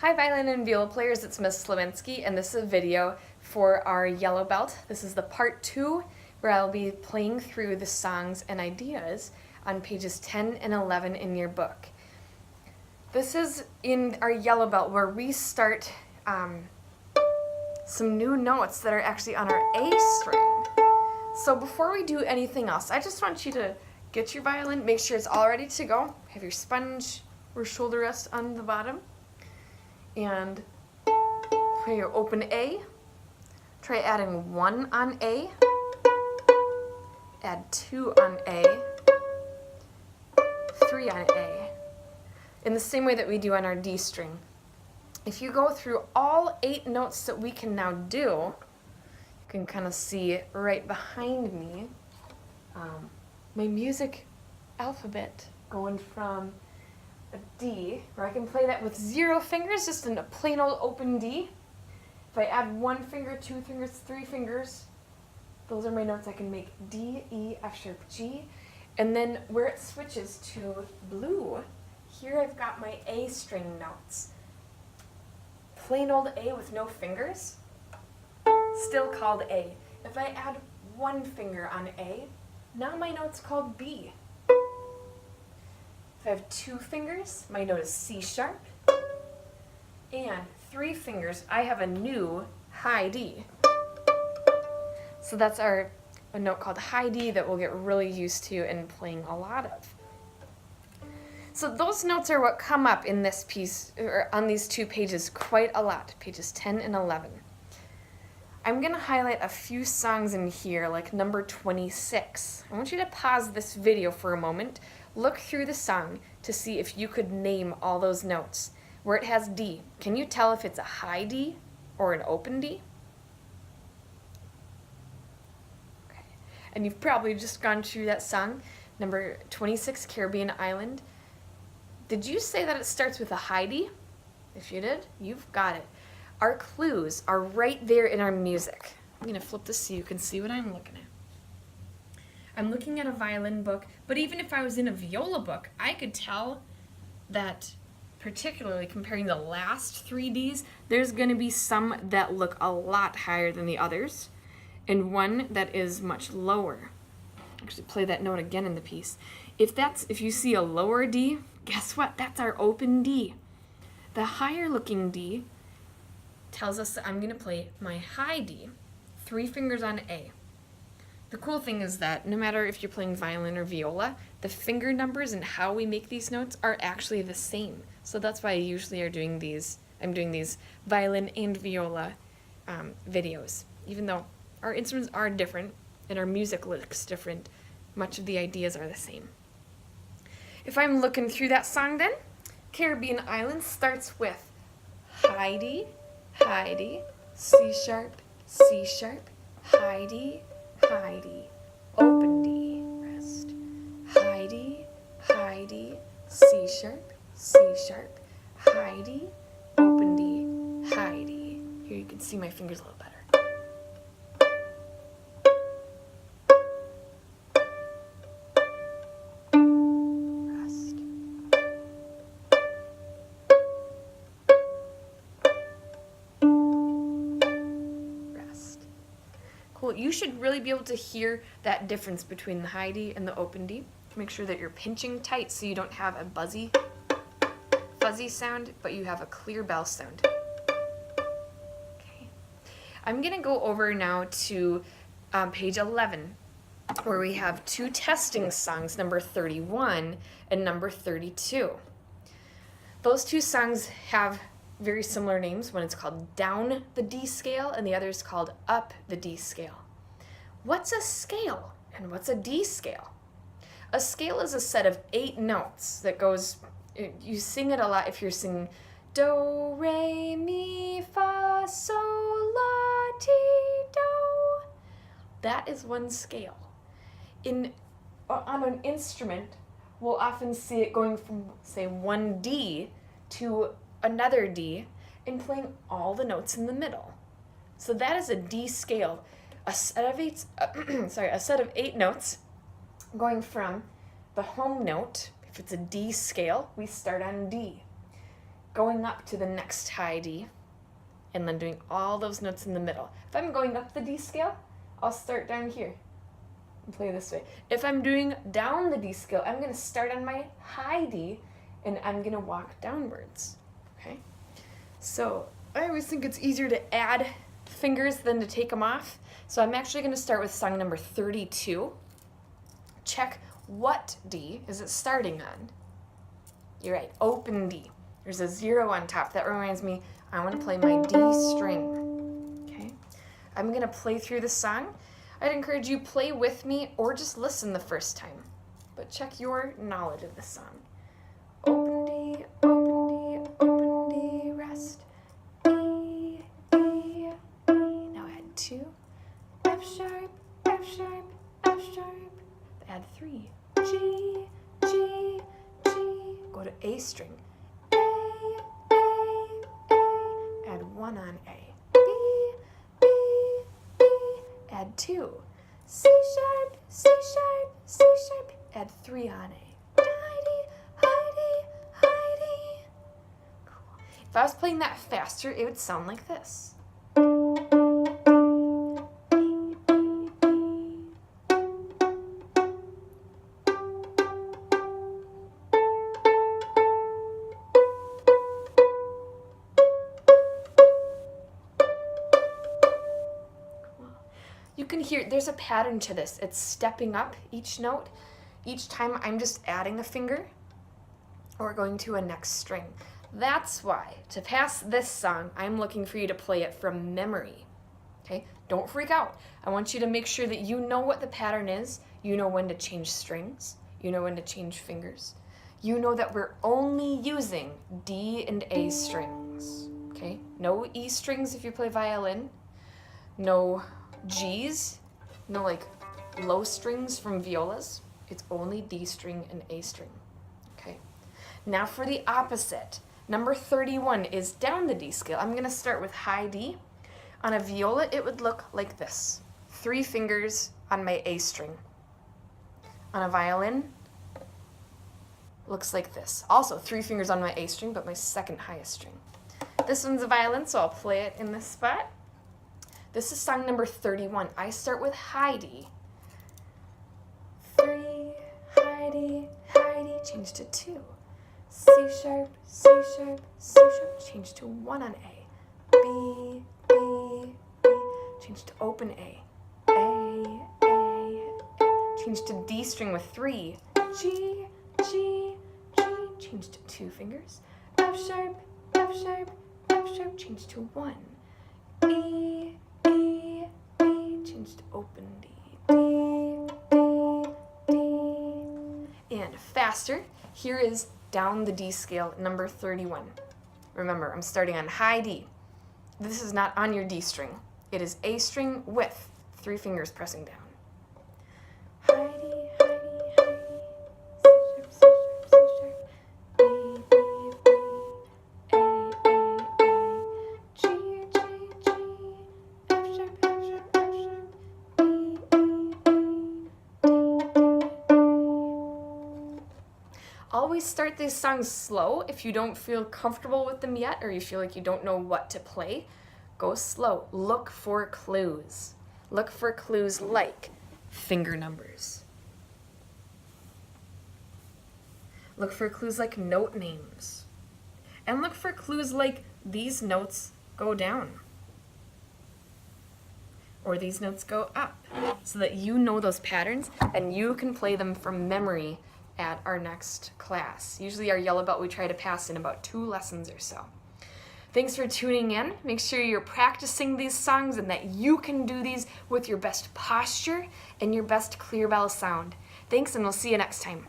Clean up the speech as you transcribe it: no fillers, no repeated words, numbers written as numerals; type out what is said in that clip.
Hi violin and viola players, it's Miss Slavinsky, and this is a video for our yellow belt. This is the part 2 where I'll be playing through the songs and ideas on pages 10 and 11 in your book. This is in our yellow belt where we start some new notes that are actually on our A string. So before we do anything else, I just want you to get your violin, make sure it's all ready to go, have your sponge or shoulder rest on the bottom, and play your open A. Try adding 1 on A, add 2 on A, 3 on A, in the same way that we do on our D string. If you go through all 8 notes that we can now do, you can kind of see right behind me my music alphabet going from a D, where I can play that with 0 fingers, just in a plain old open D. If I add 1 finger, 2 fingers, 3 fingers, those are my notes. I can make D, E, F sharp, G. And then where it switches to blue, here I've got my A string notes. Plain old A with no fingers, still called A. If I add 1 finger on A, now my note's called B. If I have 2 fingers, my note is C sharp. And 3 fingers, I have a new high D. So that's a note called high D that we'll get really used to and playing a lot of. So those notes are what come up in this piece, or on these 2 pages quite a lot, pages 10 and 11. I'm going to highlight a few songs in here, like number 26. I want you to pause this video for a moment, look through the song to see if you could name all those notes. Where it has D, can you tell if it's a high D or an open D? Okay. And you've probably just gone through that song, number 26, Caribbean Island. Did you say that it starts with a high D? If you did, you've got it. Our clues are right there in our music. I'm going to flip this so you can see what I'm looking at. I'm looking at a violin book, but even if I was in a viola book, I could tell that, particularly comparing the last 3 Ds, there's going to be some that look a lot higher than the others, and one that is much lower. Actually, play that note again in the piece. If you see a lower D, guess what? That's our open D. The higher looking D tells us that I'm going to play my high D, 3 fingers on A. The cool thing is that no matter if you're playing violin or viola, the finger numbers and how we make these notes are actually the same. So that's why I usually I'm doing these violin and viola videos. Even though our instruments are different and our music looks different, much of the ideas are the same. If I'm looking through that song then, Caribbean Island starts with high D, C sharp, high D, open D, rest, high D, C sharp, high D, open D, high D. Here you can see my fingers a little better. Cool. You should really be able to hear that difference between the high D and the open D. Make sure that you're pinching tight so you don't have a fuzzy sound, but you have a clear bell sound. Okay. I'm going to go over now to page 11, where we have 2 testing songs, number 31 and number 32. Those 2 songs have very similar names. One is called Down the D Scale and the other is called Up the D Scale. What's a scale and what's a D scale? A scale is a set of 8 notes that goes, you sing it a lot if you're singing Do, Re, Mi, Fa, Sol, La, Ti, Do. That is one scale. On an instrument, we'll often see it going from, say, one D to another D and playing all the notes in the middle. So that is a D scale, a set of 8 notes going from the home note. If it's a D scale, we start on D. going up to the next high D, and then doing all those notes in the middle. If I'm going up the D scale, I'll start down here and play this way. If I'm doing down the D scale, I'm going to start on my high D, and I'm going to walk downwards, okay? So I always think it's easier to add fingers than to take them off. So I'm actually going to start with song number 32. Check what D is it starting on. You're right, open D. There's a 0 on top. That reminds me, I want to play my D string. Okay? I'm going to play through the song. I'd encourage you play with me or just listen the first time. But check your knowledge of the song. Open D, open D, open D, rest. E, E, E. Now add 2. F sharp, F sharp, F sharp. Add 3. G, G, G. Go to A string. A, A, A. Add 1 on A. B, B, B. Add 2. C sharp, C sharp, C sharp. Add 3 on A. High D, high D, high D. Cool. If I was playing that faster, it would sound like this. You can hear there's a pattern to this. It's stepping up each note. Each time I'm just adding a finger or going to a next string. That's why, to pass this song, I'm looking for you to play it from memory. Okay? Don't freak out. I want you to make sure that you know what the pattern is. You know when to change strings. You know when to change fingers. You know that we're only using D and A strings. Okay? No E strings if you play violin. No G's, no like low strings from violas. It's only D string and A string. Okay. Now for the opposite. Number 31 is down the D scale. I'm going to start with high D. On a viola, it would look like this. 3 fingers on my A string. On a violin, looks like this. Also 3 fingers on my A string, but my second highest string. This one's a violin, so I'll play it in this spot. This is song number 31. I start with high D. 3, high D, change to 2. C sharp, C sharp, C sharp, change to 1 on A. B, B, B, change to open A. A, A, change to D string with 3. G, G, G, change to 2 fingers. F sharp, F sharp, F sharp, change to 1. E, E, E, change to open D, D, D, D. And faster, here is down the D scale, number 31. Remember, I'm starting on high D. This is not on your D string. It is A string with 3 fingers pressing down. High D, high D, high D, C sharp, C sharp, C sharp, B, B, B, A, A, A, G, G, G, F sharp, F sharp, F sharp, E, E, E, D, D, D. Always start these songs slow. If you don't feel comfortable with them yet, or you feel like you don't know what to play, go slow. Look for clues. Look for clues like finger numbers. Look for clues like note names. And look for clues like these notes go down. Or these notes go up. So that you know those patterns and you can play them from memory at our next class. Usually our yellow belt we try to pass in about 2 lessons or so. Thanks for tuning in. Make sure you're practicing these songs and that you can do these with your best posture and your best clear bell sound. Thanks, and we'll see you next time.